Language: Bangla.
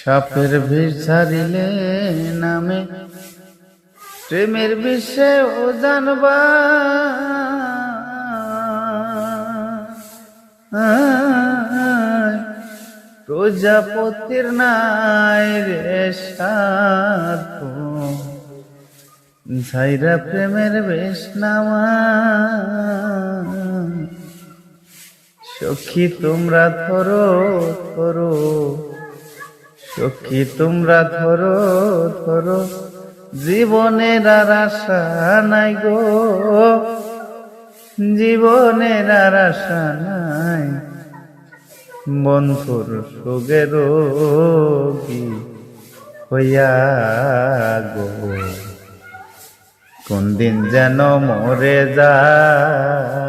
সাপের বিষ ছাড়িলে নামে প্রেমের বিষে ও জানবা প্রজাপতির নাই রে সাধ ঝাইরা প্রেমের বেশ নামা সখী তোমরা ধরো ধরো সখী তোমরা ধরো ধরো জীবনের আর আশা নাই গো জীবনের আর আশা নাই বন্ধুর সোগে রোগী হইয়া গো কোন দিন যেন মরে যায়।